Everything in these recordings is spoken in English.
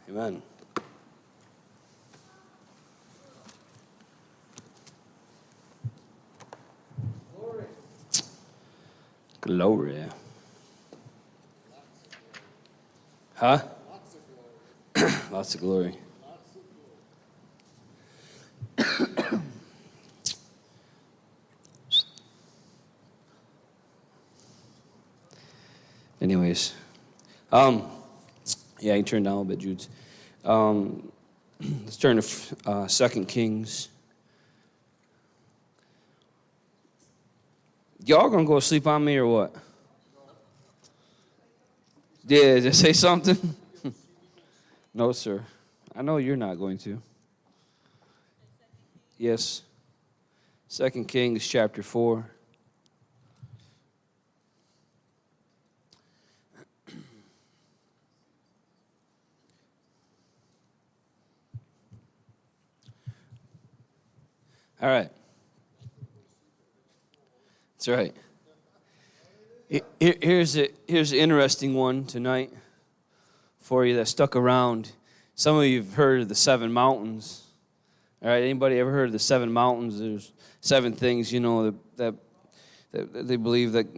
Amen. Glory. Huh? Lots of glory. Anyways, yeah, you turn down a little bit, Jude. Let's turn to 2 Kings. Y'all gonna go to sleep on me or what? Yeah, did I say something? No, sir. I know you're not going to. Yes. 2 Kings chapter 4. All right. That's right. Here's an interesting one tonight for you that stuck around. Some of you have heard of the 7 mountains. All right, anybody ever heard of the 7 mountains? There's 7 things, that they believe that,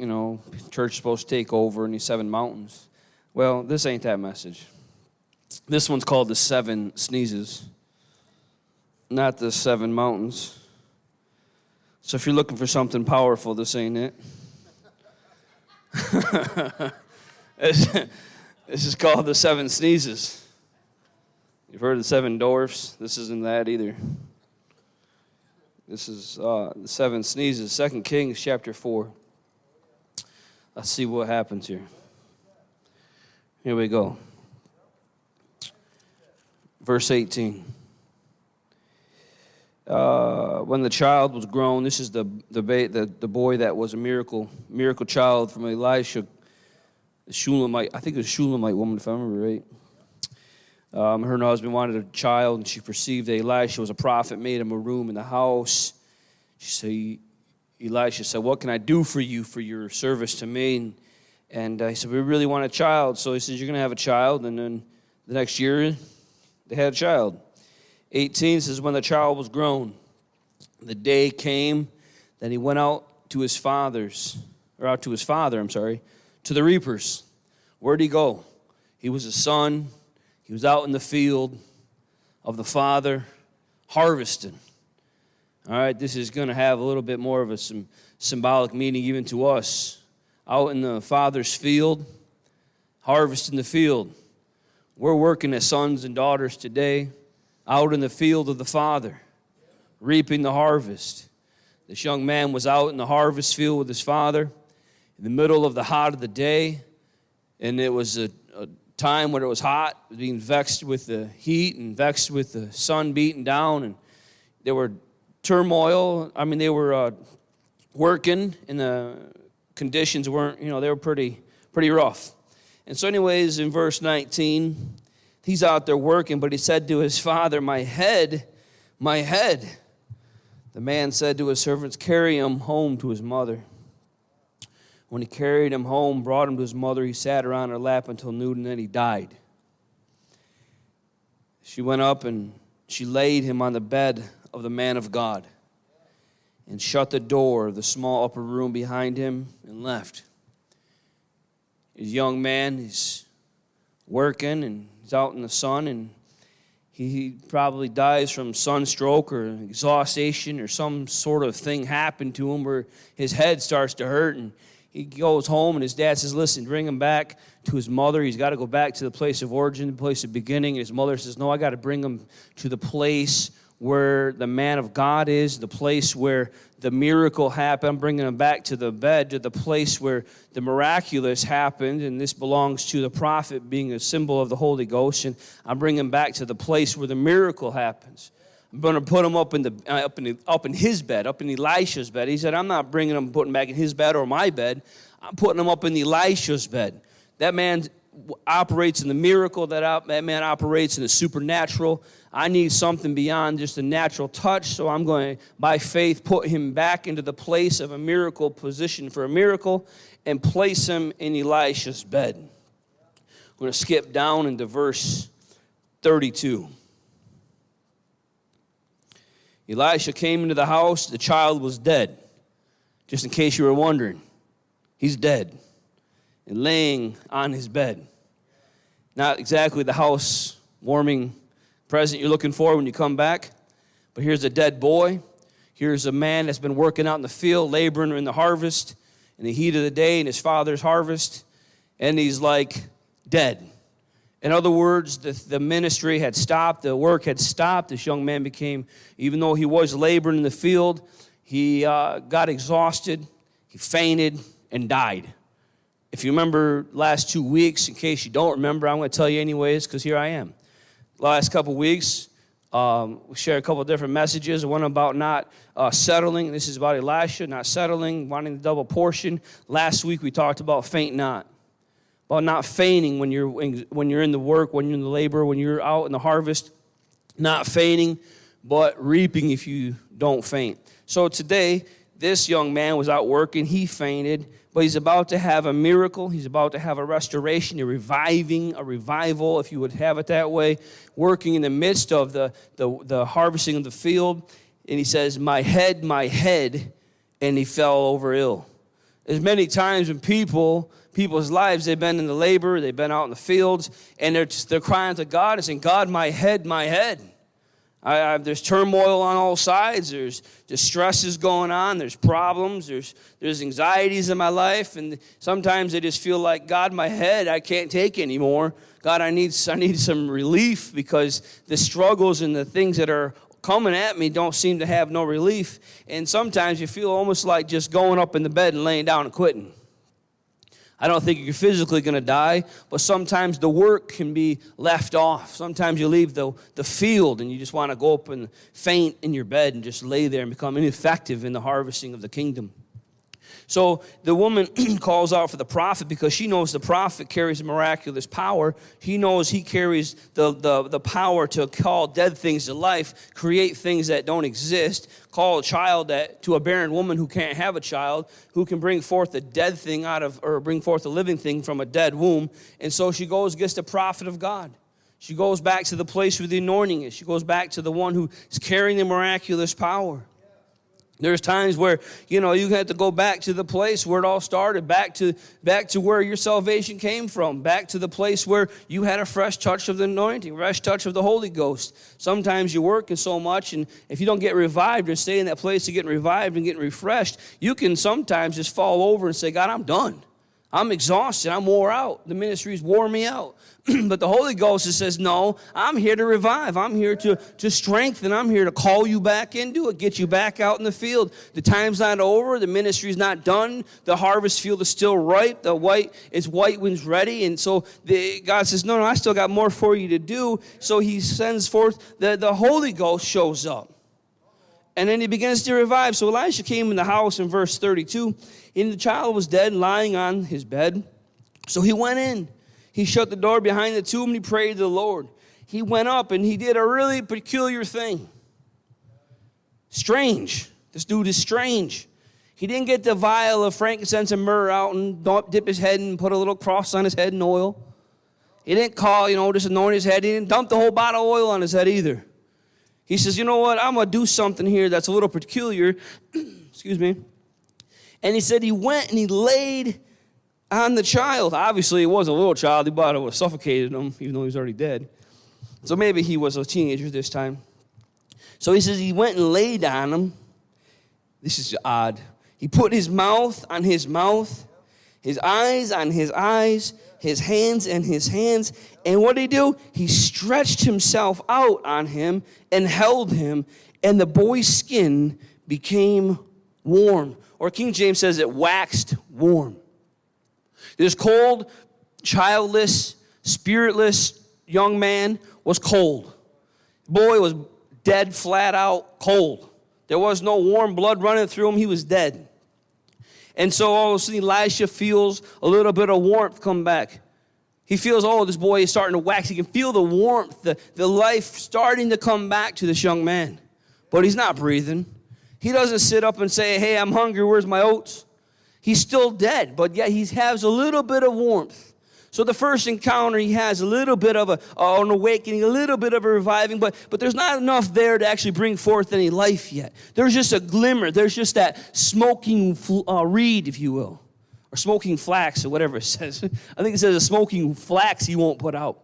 church is supposed to take over in these 7 mountains. Well, this ain't that message. This one's called the 7 sneezes, not the 7 mountains. So if you're looking for something powerful, this ain't it. This is called the 7 sneezes. You've heard of the 7 dwarfs? This isn't that either. This is the 7 sneezes. 2 Kings chapter 4. Let's see what happens here. Here we go. Verse 18. When the child was grown, this is the boy that was a miracle child from Elisha, the Shulamite. I think it was a Shulamite woman, if I remember right. Her husband wanted a child, and she perceived that Elisha was a prophet, made him a room in the house. Elisha said, "What can I do for you for your service to me?" And he said, "We really want a child." So he says, "You're going to have a child." And then the next year, they had a child. 18 says, when the child was grown, the day came that he went out to his father, to the reapers. Where'd he go? He was a son. He was out in the field of the father, harvesting. All right, this is going to have a little bit more of a symbolic meaning even to us. Out in the father's field, harvesting the field. We're working as sons and daughters today, out in the field of the Father, reaping the harvest. This young man was out in the harvest field with his father in the middle of the hot of the day, and it was a time when it was hot, being vexed with the heat and vexed with the sun beating down, and there were turmoil. I mean, they were working, and the conditions weren't, they were pretty rough. And so anyways, in verse 19, he's out there working, but he said to his father, my head. The man said to his servants, carry him home to his mother. When he carried him home, brought him to his mother, he sat her on her lap until noon, and then he died. She went up and she laid him on the bed of the man of God and shut the door of the small upper room behind him and left. His young man, he's working and he's out in the sun, and he probably dies from sunstroke or exhaustion or some sort of thing happened to him where his head starts to hurt, and he goes home, and his dad says, listen, bring him back to his mother. He's got to go back to the place of origin, the place of beginning. And his mother says, no, I got to bring him to the place where the man of God is, the place where the miracle happened. I'm bringing him back to the bed, to the place where the miraculous happened, and this belongs to the prophet being a symbol of the Holy Ghost, and I'm bringing him back to the place where the miracle happens. I'm going to put him up in his bed, up in Elisha's bed. He said, I'm not bringing him, putting him back in his bed or my bed. I'm putting him up in Elisha's bed. That man operates in the miracle, that man operates in the supernatural. I need something beyond just a natural touch, so I'm going to, by faith, put him back into the place of a miracle, position for a miracle, and place him in Elisha's bed. I'm going to skip down into verse 32. Elisha came into the house. The child was dead. Just in case you were wondering, he's dead and laying on his bed. Not exactly the house-warming present you're looking for when you come back, but here's a dead boy. Here's a man that's been working out in the field, laboring in the harvest, in the heat of the day, in his father's harvest, and he's like dead. In other words, the ministry had stopped, the work had stopped. This young man became, even though he was laboring in the field, he got exhausted, he fainted, and died. If you remember last 2 weeks, in case you don't remember, I'm going to tell you anyways, because here I am. Last couple weeks, we shared a couple of different messages. One about not settling. This is about Elisha, not settling, wanting the double portion. Last week, we talked about faint not. About not fainting when you're in the work, when you're in the labor, when you're out in the harvest. Not fainting, but reaping if you don't faint. So today, this young man was out working. He fainted, but he's about to have a miracle. He's about to have a restoration, a revival, if you would have it that way, working in the midst of the harvesting of the field. And he says, my head, and he fell over ill. There's many times when people's lives, they've been in the labor, they've been out in the fields, and they're crying to God and saying, God, my head. There's turmoil on all sides. There's stresses going on. There's problems. There's anxieties in my life. And sometimes I just feel like, God, my head, I can't take anymore. God, I need some relief because the struggles and the things that are coming at me don't seem to have no relief. And sometimes you feel almost like just going up in the bed and laying down and quitting. I don't think you're physically going to die, but sometimes the work can be left off. Sometimes you leave the field and you just want to go up and faint in your bed and just lay there and become ineffective in the harvesting of the kingdom. So the woman calls out for the prophet because she knows the prophet carries miraculous power. He knows he carries the power to call dead things to life, create things that don't exist, call a child to a barren woman who can't have a child, who can bring forth a dead thing or bring forth a living thing from a dead womb. And so she goes against the prophet of God. She goes back to the place where the anointing is. She goes back to the one who is carrying the miraculous power. There's times where, you have to go back to the place where it all started, back to where your salvation came from, back to the place where you had a fresh touch of the anointing, fresh touch of the Holy Ghost. Sometimes you're working so much, and if you don't get revived and stay in that place of getting revived and getting refreshed, you can sometimes just fall over and say, God, I'm done. I'm exhausted. I'm wore out. The ministry's wore me out. But the Holy Ghost says, no, I'm here to revive. I'm here to strengthen. I'm here to call you back into it, get you back out in the field. The time's not over. The ministry's not done. The harvest field is still ripe. The white wind's ready. And so God says, no, I still got more for you to do. So he sends forth, the Holy Ghost shows up. And then he begins to revive. So Elisha came in the house in verse 32, and the child was dead, lying on his bed. So he went in. He shut the door behind the tomb, and he prayed to the Lord. He went up, and he did a really peculiar thing. Strange. This dude is strange. He didn't get the vial of frankincense and myrrh out and dip his head and put a little cross on his head and oil. He didn't just anoint his head. He didn't dump the whole bottle of oil on his head either. He says, you know what, I'm going to do something here that's a little peculiar. Excuse me. And he said he went and he laid on the child. Obviously, it was a little child. He thought it would have suffocated him, even though he was already dead. So maybe he was a teenager this time. So he says he went and laid on him. This is odd. He put his mouth on his mouth, his eyes on his eyes, his hands and his hands. And what did he do? He stretched himself out on him and held him, and the boy's skin became warm. Or King James says it waxed warm. This cold, childless, spiritless young man was cold. The boy was dead, flat out cold. There was no warm blood running through him. He was dead. And so all of a sudden, Elisha feels a little bit of warmth come back. He feels, this boy is starting to wax. He can feel the warmth, the life starting to come back to this young man. But he's not breathing. He doesn't sit up and say, hey, I'm hungry, where's my oats? He's still dead, but yet he has a little bit of warmth. So the first encounter, he has a little bit of an awakening, a little bit of a reviving, but there's not enough there to actually bring forth any life yet. There's just a glimmer. There's just that smoking reed, if you will, or smoking flax, or whatever it says. I think it says a smoking flax he won't put out.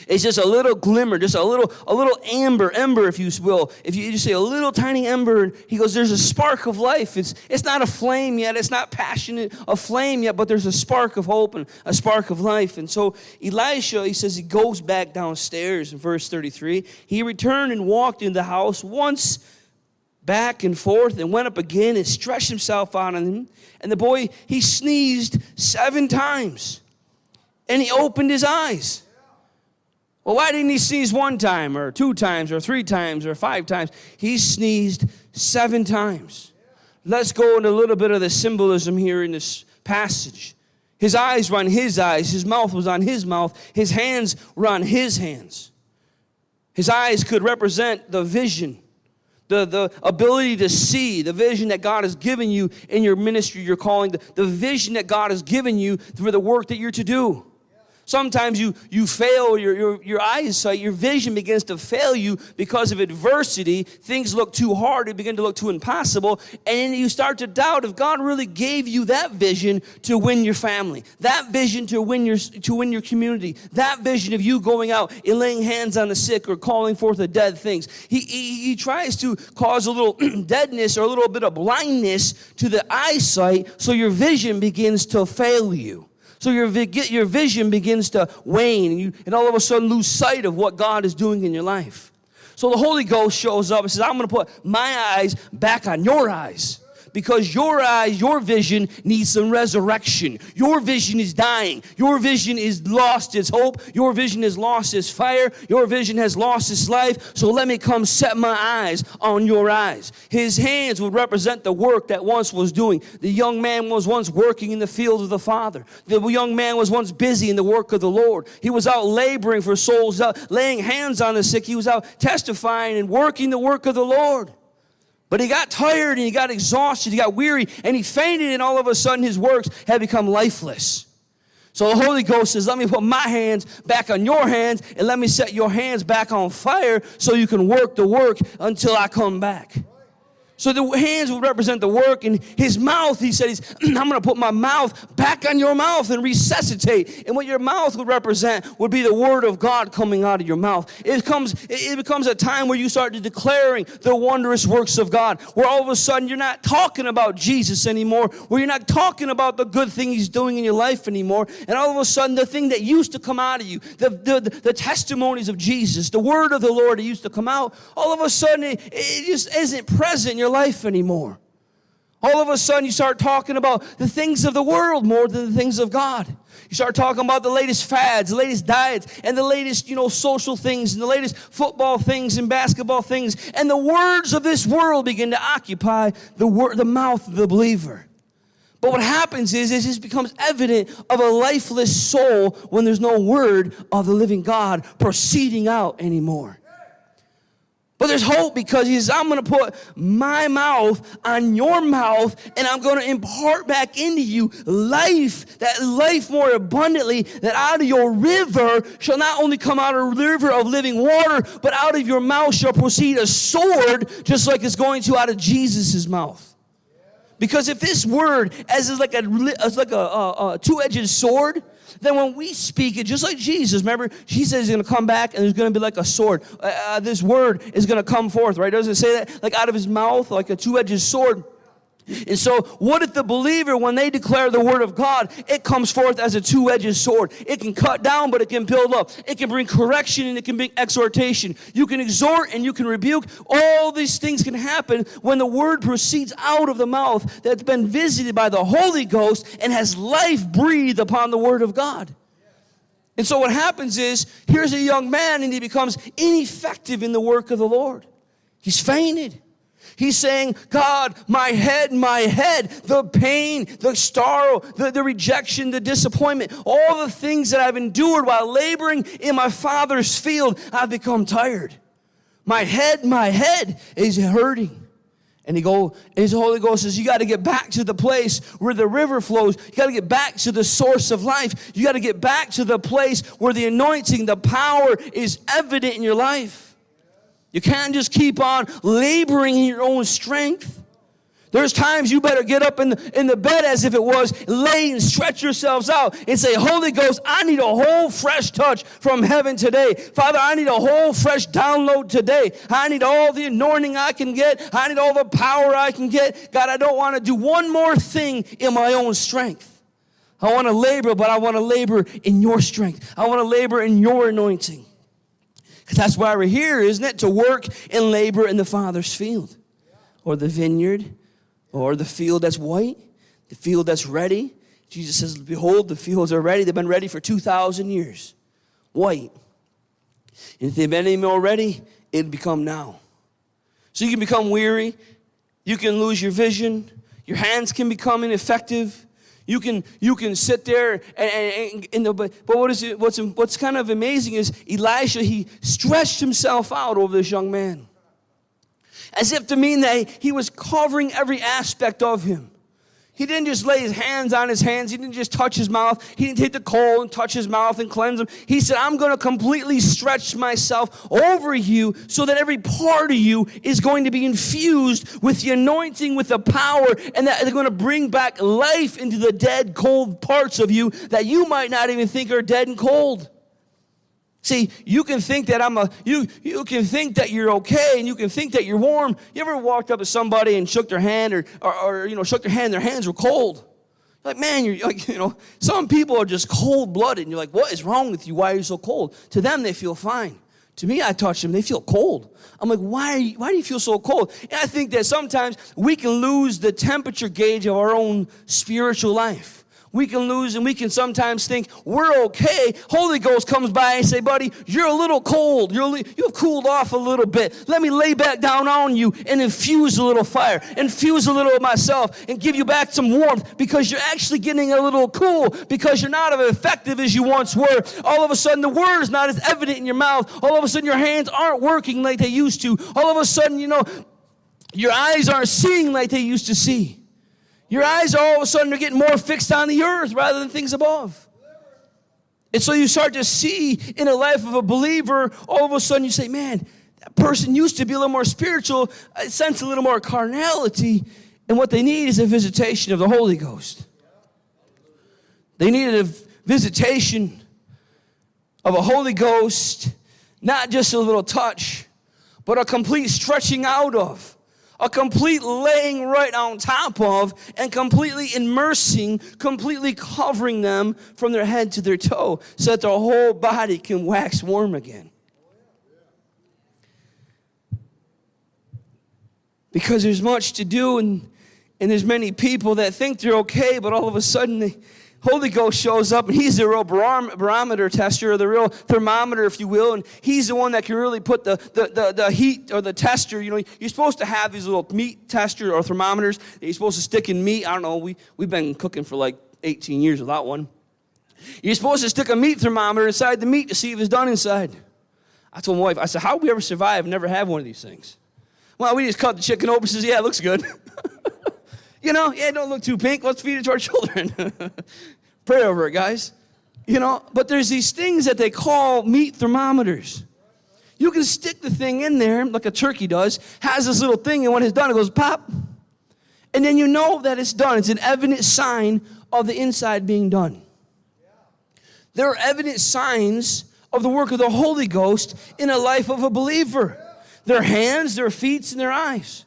It's just a little glimmer, just a little ember, if you will. If you just say a little tiny ember, he goes, there's a spark of life. It's not a flame yet. It's not passionate, a flame yet, but there's a spark of hope and a spark of life. And so Elisha, he says he goes back downstairs in verse 33. He returned and walked in the house once back and forth and went up again and stretched himself out on him. And the boy, he sneezed 7 times. And he opened his eyes. Well, why didn't he sneeze 1 time or 2 times or 3 times or 5 times? He sneezed 7 times. Let's go into a little bit of the symbolism here in this passage. His eyes were on his eyes. His mouth was on his mouth. His hands were on his hands. His eyes could represent the vision, the ability to see, the vision that God has given you in your ministry, your calling, the vision that God has given you for the work that you're to do. Sometimes you fail your eyesight, your vision begins to fail you because of adversity. Things look too hard, they begin to look too impossible, and you start to doubt if God really gave you that vision to win your family, that vision to win your community, that vision of you going out and laying hands on the sick or calling forth the dead things. He tries to cause a little deadness or a little bit of blindness to the eyesight so your vision begins to fail you. So your vision begins to wane, and all of a sudden lose sight of what God is doing in your life. So the Holy Ghost shows up and says, I'm going to put my eyes back on your eyes. Because your eyes, your vision needs some resurrection. Your vision is dying. Your vision is lost its hope. Your vision has lost its fire. Your vision has lost its life. So let me come set my eyes on your eyes. His hands would represent the work that once was doing. The young man was once working in the field of the Father. The young man was once busy in the work of the Lord. He was out laboring for souls, out laying hands on the sick. He was out testifying and working the work of the Lord. But he got tired and he got exhausted, he got weary, and he fainted, and all of a sudden his works had become lifeless. So the Holy Ghost says, let me put my hands back on your hands, and let me set your hands back on fire so you can work the work until I come back. So the hands will represent the work, and his mouth, he said, I'm going to put my mouth back on your mouth and resuscitate. And what your mouth would represent would be the word of God coming out of your mouth. It becomes a time where you start declaring the wondrous works of God, where all of a sudden you're not talking about Jesus anymore, where you're not talking about the good thing he's doing in your life anymore, and all of a sudden the thing that used to come out of you, the testimonies of Jesus, the word of the Lord that used to come out, all of a sudden it just isn't present in your life anymore. All of a sudden you start talking about the things of the world more than the things of God. You start talking about the latest fads, the latest diets, and the latest, social things, and the latest football things and basketball things, and the words of this world begin to occupy the mouth of the believer. But what happens is it just becomes evident of a lifeless soul when there's no word of the living God proceeding out anymore. But there's hope, because he says, I'm going to put my mouth on your mouth, and I'm going to impart back into you life, that life more abundantly, that out of your river shall not only come out a river of living water, but out of your mouth shall proceed a sword, just like it's going to out of Jesus' mouth. Because if this word as like a two-edged sword, then when we speak it, just like Jesus, remember, he says he's going to come back and there's going to be like a sword. This word is going to come forth, right? Doesn't it say that? Like out of his mouth, like a two-edged sword. And so what if the believer, when they declare the word of God, it comes forth as a two-edged sword. It can cut down, but it can build up. It can bring correction, and it can bring exhortation. You can exhort and you can rebuke. All these things can happen when the word proceeds out of the mouth that's been visited by the Holy Ghost and has life breathed upon the word of God. And so what happens is, here's a young man, and he becomes ineffective in the work of the Lord. He's fainted. He's saying, God, my head, the pain, the sorrow, the rejection, the disappointment, all the things that I've endured while laboring in my Father's field, I've become tired. My head is hurting. And his Holy Ghost says, you got to get back to the place where the river flows. You got to get back to the source of life. You got to get back to the place where the anointing, the power is evident in your life. You can't just keep on laboring in your own strength. There's times you better get up in the bed as if it was, lay and stretch yourselves out and say, Holy Ghost, I need a whole fresh touch from heaven today. Father, I need a whole fresh download today. I need all the anointing I can get. I need all the power I can get. God, I don't want to do one more thing in my own strength. I want to labor, but I want to labor in your strength. I want to labor in your anointing. Because that's why we're here, isn't it? To work and labor in the Father's field or the vineyard. Or the field that's white, the field that's ready. Jesus says, behold, the fields are ready. They've been ready for 2,000 years. White. And if they've been any more ready, it'll become now. So you can become weary. You can lose your vision. Your hands can become ineffective. You can sit there but what's kind of amazing is Elisha, he stretched himself out over this young man. As if to mean that he was covering every aspect of him. He didn't just lay his hands on his hands. He didn't just touch his mouth. He didn't take the coal and touch his mouth and cleanse him. He said, I'm going to completely stretch myself over you so that every part of you is going to be infused with the anointing, with the power, and that they're going to bring back life into the dead, cold parts of you that you might not even think are dead and cold. See, you can think that you can think that you're okay, and you can think that you're warm. You ever walked up to somebody and shook their hand, or shook their hand, and their hands were cold? You're like, man, you're like, some people are just cold-blooded, and you're like, what is wrong with you? Why are you so cold? To them, they feel fine. To me, I touch them, they feel cold. I'm like, why do you feel so cold? And I think that sometimes we can lose the temperature gauge of our own spiritual life. We can lose, and we can sometimes think we're okay. Holy Ghost comes by and say, buddy, you're a little cold. You've cooled off a little bit. Let me lay back down on you and infuse a little fire, infuse a little of myself, and give you back some warmth, because you're actually getting a little cool, because you're not as effective as you once were. All of a sudden, the word is not as evident in your mouth. All of a sudden, your hands aren't working like they used to. All of a sudden, your eyes aren't seeing like they used to see. Your eyes are all of a sudden getting more fixed on the earth rather than things above. And so you start to see in the life of a believer, all of a sudden you say, man, that person used to be a little more spiritual, I sense a little more carnality, and what they need is a visitation of the Holy Ghost. They needed a visitation of a Holy Ghost, not just a little touch, but a complete stretching out of. A complete laying right on top of, and completely immersing, completely covering them from their head to their toe, so that their whole body can wax warm again. Because there's much to do, and there's many people that think they're okay, but all of a sudden the Holy Ghost shows up, and he's the real barometer tester, or the real thermometer, if you will, and he's the one that can really put the heat, or the tester. You're supposed to have these little meat tester or thermometers that you're supposed to stick in meat. I don't know, we've been cooking for like 18 years without one. You're supposed to stick a meat thermometer inside the meat to see if it's done inside. I told my wife, I said, how do we ever survive and never have one of these things? Well, we just cut the chicken open and says, yeah, it looks good. Don't look too pink. Let's feed it to our children. Pray over it, guys. But there's these things that they call meat thermometers. You can stick the thing in there like a turkey does, has this little thing, and when it's done, it goes pop. And then you know that it's done. It's an evident sign of the inside being done. There are evident signs of the work of the Holy Ghost in the life of a believer. Their hands, their feet, and their eyes.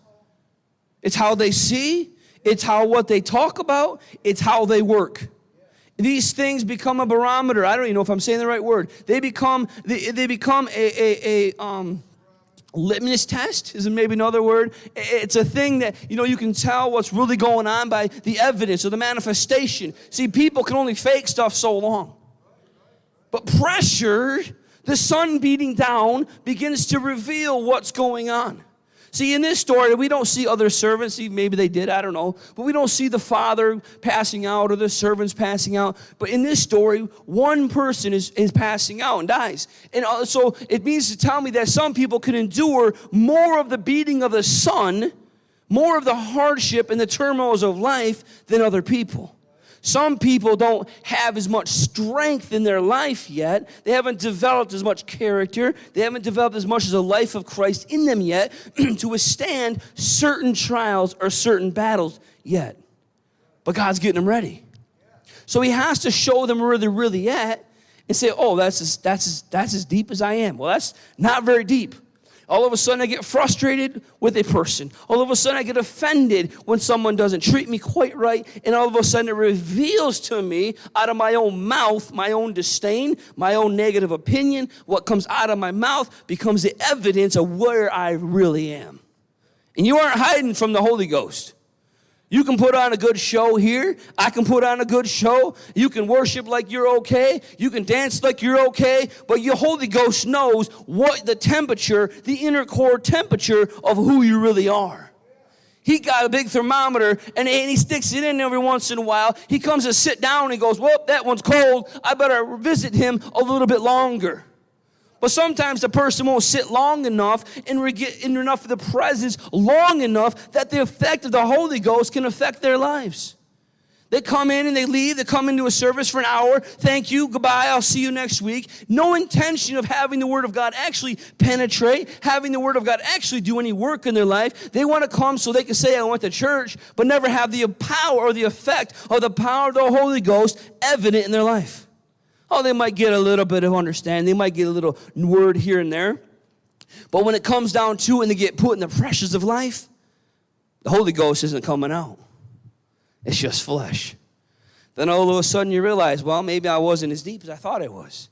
It's how they see. It's what they talk about. It's how they work. These things become a barometer. I don't even know if I'm saying the right word. They become a litmus test is maybe another word. It's a thing that, you can tell what's really going on by the evidence or the manifestation. See, people can only fake stuff so long. But pressure, the sun beating down, begins to reveal what's going on. See, in this story, we don't see other servants. Maybe they did, I don't know. But we don't see the father passing out or the servants passing out. But in this story, one person is passing out and dies. And so it means to tell me that some people can endure more of the beating of the sun more of the hardship and the turmoils of life than other people. Some people don't have as much strength in their life yet. They haven't developed as much character. They haven't developed as much as a life of Christ in them yet to withstand certain trials or certain battles yet. But God's getting them ready. So he has to show them where they're really at and say, oh, that's as deep as I am. Well, that's not very deep. All of a sudden, I get frustrated with a person. All of a sudden, I get offended when someone doesn't treat me quite right. And all of a sudden, it reveals to me out of my own mouth, my own disdain, my own negative opinion. What comes out of my mouth becomes the evidence of where I really am. And you aren't hiding from the Holy Ghost. You can put on a good show here. I can put on a good show. You can worship like you're okay. You can dance like you're okay. But your Holy Ghost knows what the temperature, the inner core temperature of who you really are. He got a big thermometer, and he sticks it in every once in a while. He comes to sit down and goes, well, that one's cold. I better visit him a little bit longer. But sometimes the person won't sit long enough and get in enough of the presence long enough that the effect of the Holy Ghost can affect their lives. They come in and they leave. They come into a service for an hour. Thank you. Goodbye. I'll see you next week. No intention of having the Word of God actually penetrate, having the Word of God actually do any work in their life. They want to come so they can say, I went to church, but never have the power or the effect of the power of the Holy Ghost evident in their life. Oh, they might get a little bit of understanding. They might get a little word here and there. But when it comes down to it and they get put in the pressures of life, the Holy Ghost isn't coming out. It's just flesh. Then all of a sudden you realize, well, maybe I wasn't as deep as I thought I was.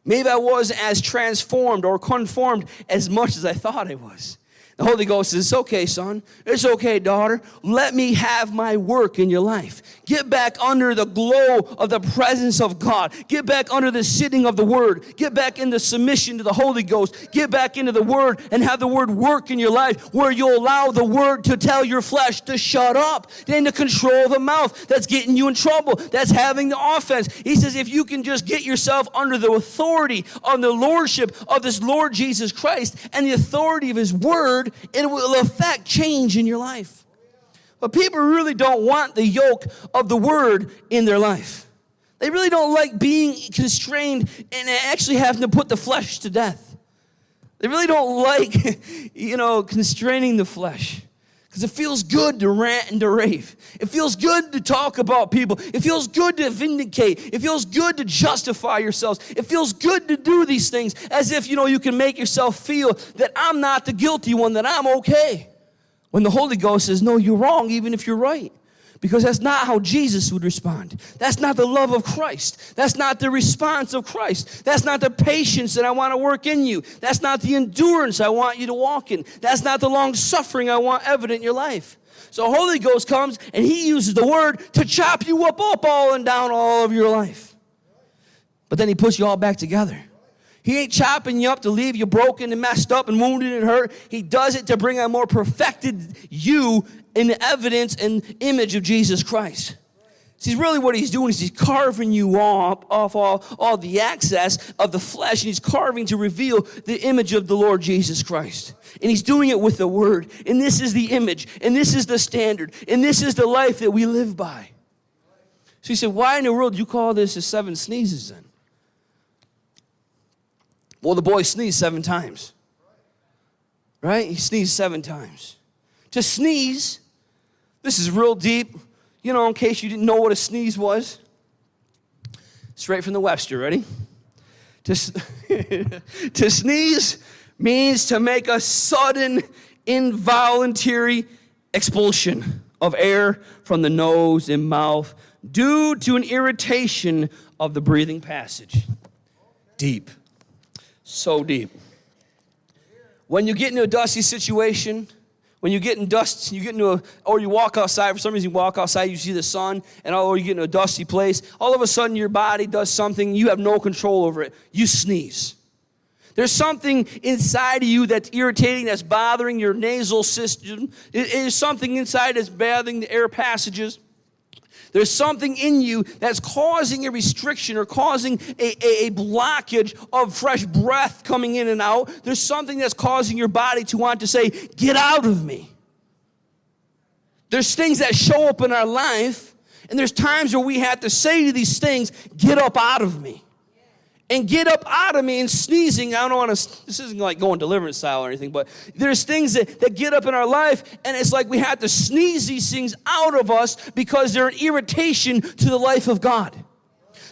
Maybe I wasn't as transformed or conformed as much as I thought I was. The Holy Ghost says, it's okay, son. It's okay, daughter. Let me have my work in your life. Get back under the glow of the presence of God. Get back under the sitting of the Word. Get back into submission to the Holy Ghost. Get back into the Word and have the Word work in your life where you'll allow the Word to tell your flesh to shut up and to control the mouth that's getting you in trouble, that's having the offense. He says if you can just get yourself under the authority of the lordship of this Lord Jesus Christ and the authority of His Word, it will affect change in your life. But people really don't want the yoke of the Word in their life. They really don't like being constrained and actually having to put the flesh to death. They really don't like, constraining the flesh. Because it feels good to rant and to rave. It feels good to talk about people. It feels good to vindicate. It feels good to justify yourselves. It feels good to do these things as if, you can make yourself feel that I'm not the guilty one, that I'm okay. When the Holy Ghost says, no, you're wrong, even if you're right. Because that's not how Jesus would respond. That's not the love of Christ. That's not the response of Christ. That's not the patience that I want to work in you. That's not the endurance I want you to walk in. That's not the long suffering I want evident in your life. So Holy Ghost comes and He uses the Word to chop you up all and down all of your life. But then He puts you all back together. He ain't chopping you up to leave you broken and messed up and wounded and hurt. He does it to bring a more perfected you in the evidence and image of Jesus Christ. See, really what He's doing is He's carving you off all the access of the flesh, and He's carving to reveal the image of the Lord Jesus Christ. And He's doing it with the Word. And this is the image, and this is the standard, and this is the life that we live by. So you said, why in the world do you call this the 7 sneezes then? Well, the boy sneezed 7 times. Right? He sneezed 7 times. To sneeze, this is real deep. In case you didn't know what a sneeze was. Straight from the Webster, ready? To sneeze means to make a sudden, involuntary expulsion of air from the nose and mouth due to an irritation of the breathing passage. Deep. So deep. When you get into a dusty situation, when you get in dust, or you walk outside, for some reason you walk outside, you see the sun, or you get into a dusty place, all of a sudden your body does something, you have no control over it. You sneeze. There's something inside of you that's irritating, that's bothering your nasal system. It is something inside that's bothering the air passages. There's something in you that's causing a restriction or causing a blockage of fresh breath coming in and out. There's something that's causing your body to want to say, get out of me. There's things that show up in our life, and there's times where we have to say to these things, get up out of me. And get up out of me. And sneezing, I don't want to, this isn't like going deliverance style or anything, but there's things that get up in our life, and it's like we have to sneeze these things out of us because they're an irritation to the life of God.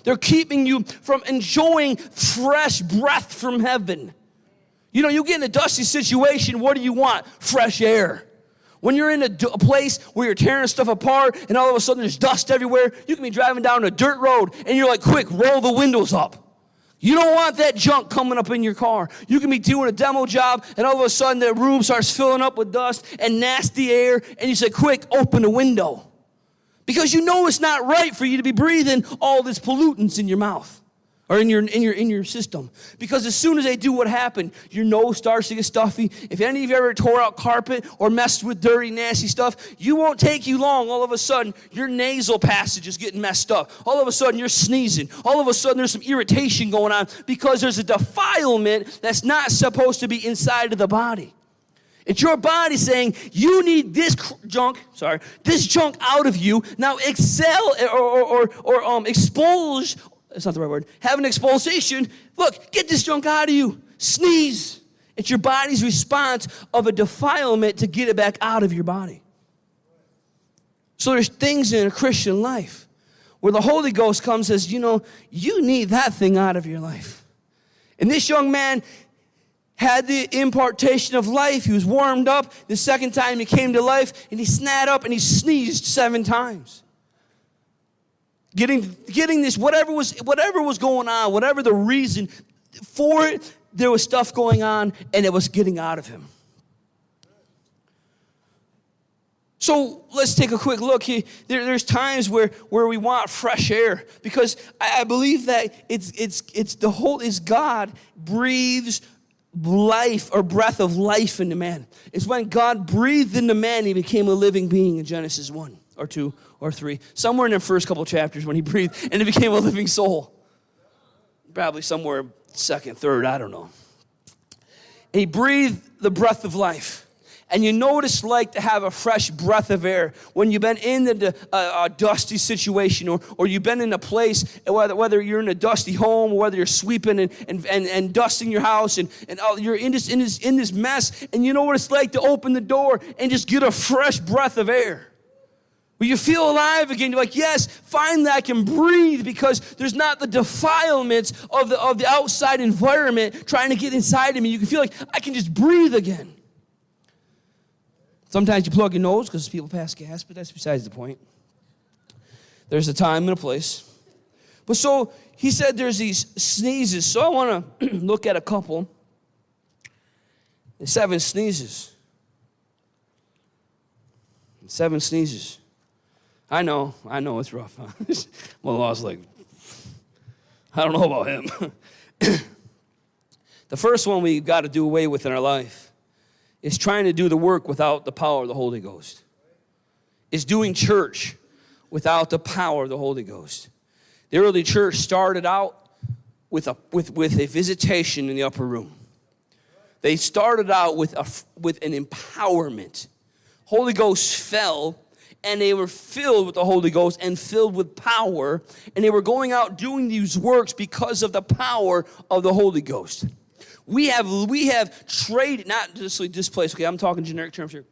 They're keeping you from enjoying fresh breath from heaven. You know, you get in a dusty situation, what do you want? Fresh air. When you're in a place where you're tearing stuff apart and all of a sudden there's dust everywhere, you can be driving down a dirt road and you're like, quick, roll the windows up. You don't want that junk coming up in your car. You can be doing a demo job and all of a sudden the room starts filling up with dust and nasty air, and you say, quick, open the window. Because you know it's not right for you to be breathing all this pollutants in your mouth or in your system. Because as soon as they do, what happened? Your nose starts to get stuffy. If any of you ever tore out carpet or messed with dirty, nasty stuff, you won't take you long. All of a sudden, your nasal passage is getting messed up. All of a sudden, you're sneezing. All of a sudden, there's some irritation going on because there's a defilement that's not supposed to be inside of the body. It's your body saying, you need this junk out of you. Now expel or expulse. That's not the right word. Have an expulsation. Look, get this junk out of you. Sneeze. It's your body's response of a defilement to get it back out of your body. So there's things in a Christian life where the Holy Ghost comes and says, you know, you need that thing out of your life. And this young man had the impartation of life. He was warmed up. The second time he came to life, and he snatched up and he sneezed 7 times. Getting this, whatever was going on, whatever the reason for it, there was stuff going on, and it was getting out of him. So let's take a quick look here. There's times where we want fresh air, because I believe that it's God breathes life or breath of life into man. It's when God breathed into man, he became a living being in Genesis 1 or 2 or 3. Somewhere in the first couple chapters when he breathed and it became a living soul. Probably somewhere second, third, I don't know. And he breathed the breath of life. And you know what it's like to have a fresh breath of air when you've been in a dusty situation, or you've been in a place, whether you're in a dusty home, or whether you're sweeping and dusting your house, and you're in this mess, and you know what it's like to open the door and just get a fresh breath of air. Where you feel alive again. You're like, yes, finally I can breathe, because there's not the defilements of the outside environment trying to get inside of me. You can feel like I can just breathe again. Sometimes you plug your nose because people pass gas, but that's besides the point. There's a time and a place. But so he said there's these sneezes. So I want to look at a couple. The 7 sneezes. 7 sneezes. I know it's rough. Huh? Well, I was like, I don't know about him. The first one we've got to do away with in our life is trying to do the work without the power of the Holy Ghost. Is doing church without the power of the Holy Ghost. The early church started out with a visitation in the upper room. They started out with an empowerment. Holy Ghost fell, and they were filled with the Holy Ghost and filled with power, and they were going out doing these works because of the power of the Holy Ghost. We have traded, not just like this place, okay, I'm talking generic terms here.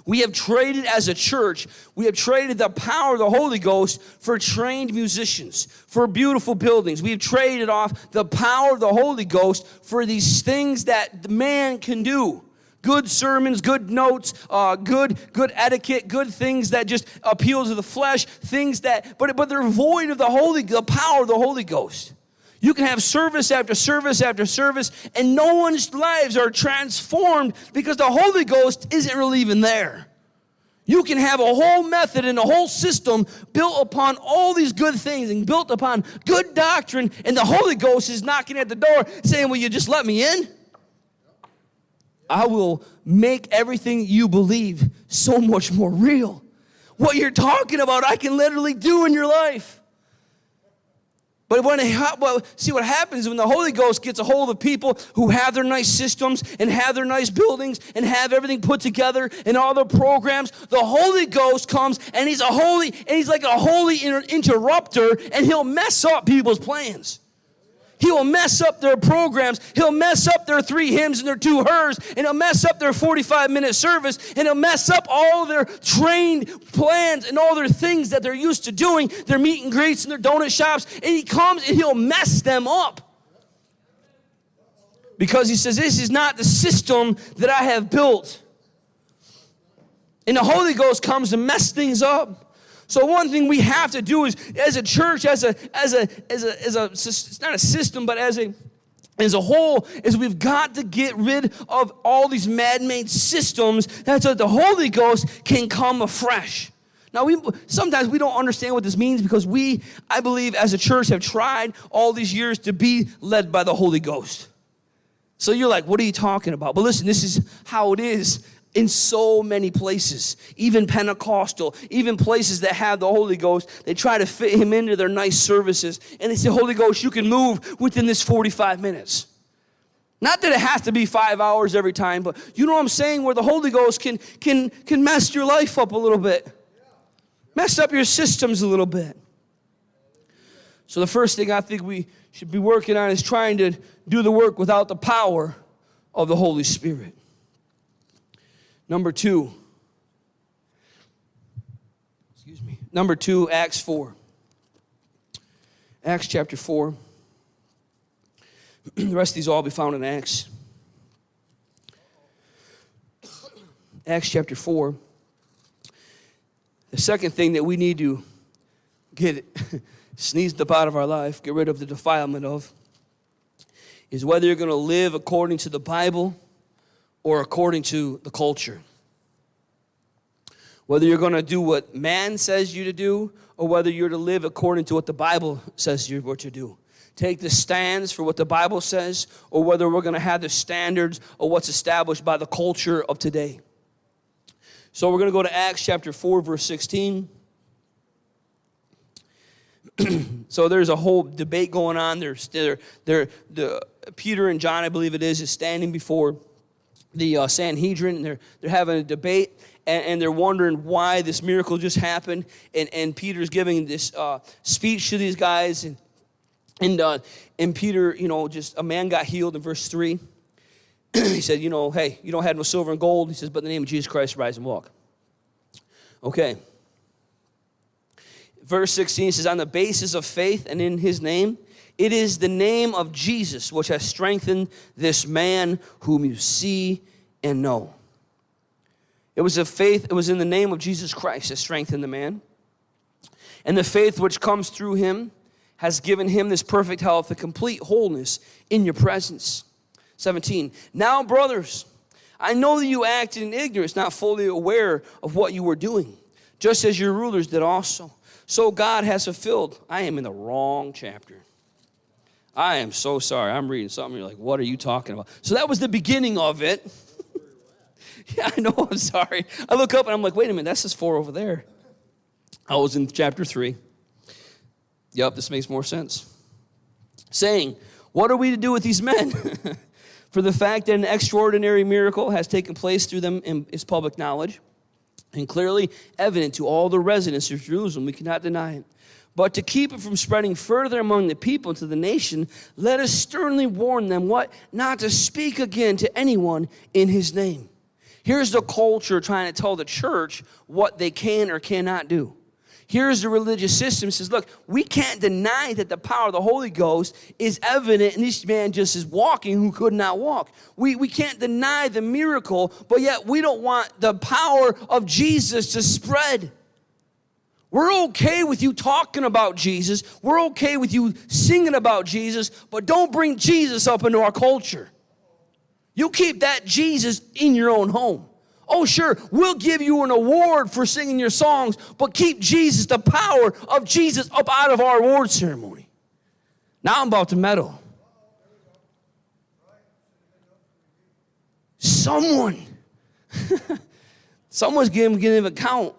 We have traded as a church, we have traded the power of the Holy Ghost for trained musicians, for beautiful buildings. We've traded off the power of the Holy Ghost for these things that the man can do. Good sermons, good notes, good etiquette, good things that just appeal to the flesh, things that, but they're void of the power of the Holy Ghost. You can have service after service after service, and no one's lives are transformed because the Holy Ghost isn't really even there. You can have a whole method and a whole system built upon all these good things and built upon good doctrine, and the Holy Ghost is knocking at the door saying, will you just let me in? I will make everything you believe so much more real. What you're talking about, I can literally do in your life. But see what happens when the Holy Ghost gets a hold of people who have their nice systems and have their nice buildings and have everything put together and all their programs. The Holy Ghost comes and he's like a holy interrupter, and he'll mess up people's plans. He will mess up their programs. He'll mess up their 3 hymns and their 2 hers, and he'll mess up their 45-minute service, and he'll mess up all their trained plans and all their things that they're used to doing, their meet and greets and their donut shops, and he comes and he'll mess them up. Because he says, this is not the system that I have built. And the Holy Ghost comes to mess things up. So one thing we have to do is, as a church, it's not a system, but as a whole, is we've got to get rid of all these man-made systems so that the Holy Ghost can come afresh. Now, sometimes we don't understand what this means because I believe, as a church, have tried all these years to be led by the Holy Ghost. So you're like, what are you talking about? But listen, this is how it is in so many places, even Pentecostal, even places that have the Holy Ghost. They try to fit him into their nice services. And they say, Holy Ghost, you can move within this 45 minutes. Not that it has to be 5 hours every time, but you know what I'm saying, where the Holy Ghost can mess your life up a little bit. Mess up your systems a little bit. So the first thing I think we should be working on is trying to do the work without the power of the Holy Spirit. Number 2, Acts 4. Acts chapter 4. The rest of these will all be found in Acts. Acts chapter 4. The second thing that we need to get sneezed up out of our life, get rid of the defilement of, is whether you're going to live according to the Bible or according to the culture. Whether you're going to do what man says you to do, or whether you're to live according to what the Bible says you're to do. Take the stands for what the Bible says, or whether we're going to have the standards of what's established by the culture of today. So we're going to go to Acts chapter 4, verse 16. So there's a whole debate going on. Peter and John, I believe it is standing before the Sanhedrin, and they're having a debate, and they're wondering why this miracle just happened, and Peter's giving this speech to these guys, and Peter, just a man got healed in verse 3. He said, hey, you don't have no silver and gold. He says, but in the name of Jesus Christ, rise and walk. Okay. Verse 16 says, on the basis of faith and in his name, it is the name of Jesus which has strengthened this man whom you see and know. It was in the name of Jesus Christ that strengthened the man. And the faith which comes through him has given him this perfect health, a complete wholeness in your presence. 17, now brothers, I know that you acted in ignorance, not fully aware of what you were doing, just as your rulers did also. So God has fulfilled. I am in the wrong chapter. I am so sorry. I'm reading something. You're like, what are you talking about? So that was the beginning of it. Yeah, I know. I'm sorry. I look up and I'm like, wait a minute. That says 4 over there. I was in chapter 3. Yep, this makes more sense. Saying, what are we to do with these men? For the fact that an extraordinary miracle has taken place through them is public knowledge and clearly evident to all the residents of Jerusalem. We cannot deny it. But to keep it from spreading further among the people to the nation, let us sternly warn them what? Not to speak again to anyone in his name. Here's the culture trying to tell the church what they can or cannot do. Here's the religious system. It says, look, we can't deny that the power of the Holy Ghost is evident, and this man just is walking who could not walk. We can't deny the miracle, but yet we don't want the power of Jesus to spread. We're okay with you talking about Jesus. We're okay with you singing about Jesus, but don't bring Jesus up into our culture. You keep that Jesus in your own home. Oh, sure, we'll give you an award for singing your songs, but keep Jesus, the power of Jesus, up out of our award ceremony. Now I'm about to meddle. Someone's giving an account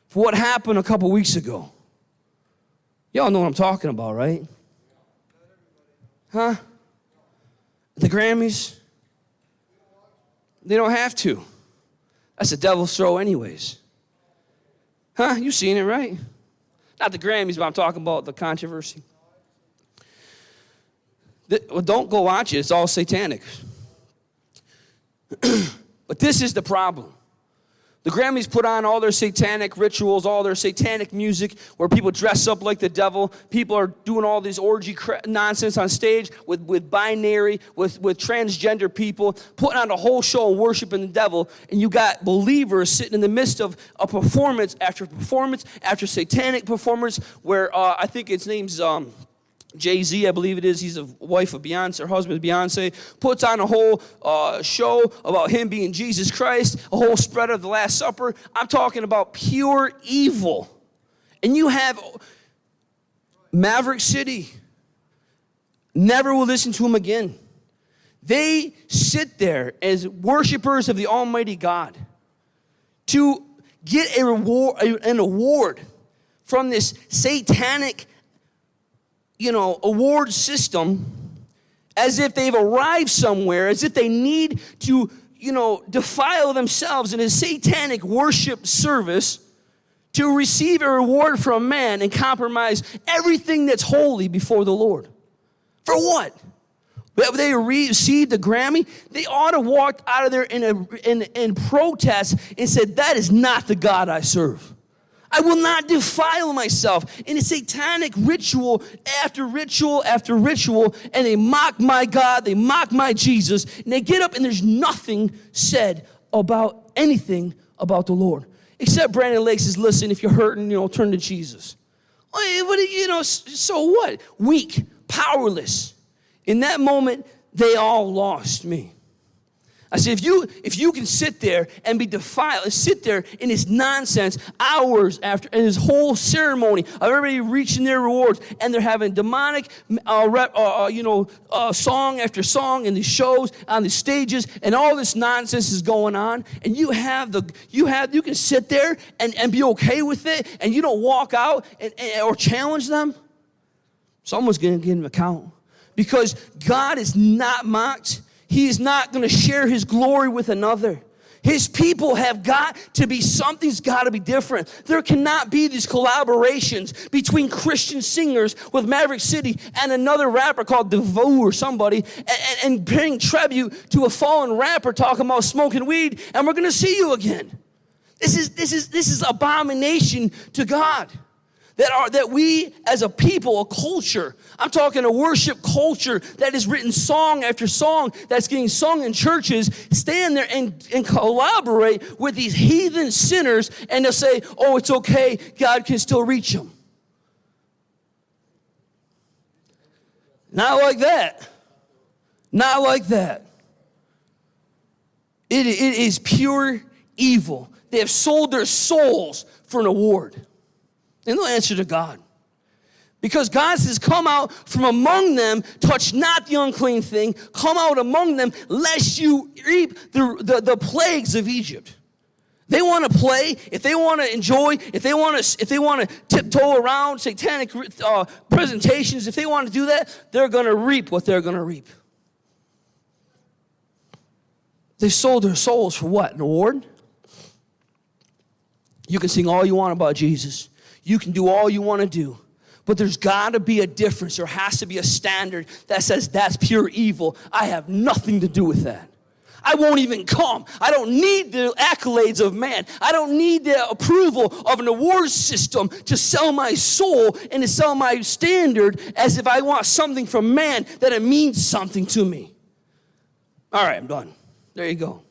for what happened a couple weeks ago. Y'all know what I'm talking about, right? Huh? The Grammys? They don't have to. That's the devil's throw anyways. Huh? You seen it, right? Not the Grammys, but I'm talking about the controversy. Well, don't go watch it. It's all satanic. But this is the problem. The Grammys put on all their satanic rituals, all their satanic music, where people dress up like the devil. People are doing all this orgy nonsense on stage with binary, with transgender people, putting on a whole show and worshiping the devil. And you got believers sitting in the midst of a performance after satanic performance, where I think its name's Jay-Z, I believe it is. He's the wife of Beyonce, her husband is Beyonce, puts on a whole show about him being Jesus Christ, a whole spread of the Last Supper. I'm talking about pure evil. And you have Maverick City. Never will listen to him again. They sit there as worshipers of the Almighty God to get an award from this satanic award system, as if they've arrived somewhere, as if they need to, defile themselves in a satanic worship service to receive a reward from man and compromise everything that's holy before the Lord. For what? They received the Grammy. They ought to walk out of there in protest and said, that is not the God I serve. I will not defile myself in a satanic ritual after ritual after ritual, and they mock my God, they mock my Jesus, and they get up and there's nothing said about anything about the Lord. Except Brandon Lake says, listen, if you're hurting, turn to Jesus. So what? Weak, powerless. In that moment, they all lost me. I said, if you can sit there and be defiled, and sit there in this nonsense hours after, and this whole ceremony of everybody reaching their rewards, and they're having demonic, song after song in these shows, on the stages, and all this nonsense is going on, and you can sit there and be okay with it, and you don't walk out or challenge them. Someone's going to give an account, because God is not mocked. He is not going to share his glory with another. His people have got to be, something's got to be different. There cannot be these collaborations between Christian singers with Maverick City and another rapper called DeVoe or somebody, and paying tribute to a fallen rapper talking about smoking weed, and we're going to see you again. This is abomination to God. That we as a people, a culture, I'm talking a worship culture that is written song after song that's getting sung in churches, stand there and collaborate with these heathen sinners, and they'll say, oh, it's okay, God can still reach them. Not like that. Not like that. It is pure evil. They have sold their souls for an award. And they'll answer to God. Because God says, come out from among them, touch not the unclean thing, come out among them, lest you reap the plagues of Egypt. They want to play, if they want to enjoy, if they want to tiptoe around satanic presentations, if they want to do that, they're going to reap what they're going to reap. They sold their souls for what? An award? You can sing all you want about Jesus. You can do all you want to do. But there's got to be a difference. There has to be a standard that says that's pure evil. I have nothing to do with that. I won't even come. I don't need the accolades of man. I don't need the approval of an award system to sell my soul and to sell my standard as if I want something from man, that it means something to me. All right, I'm done. There you go.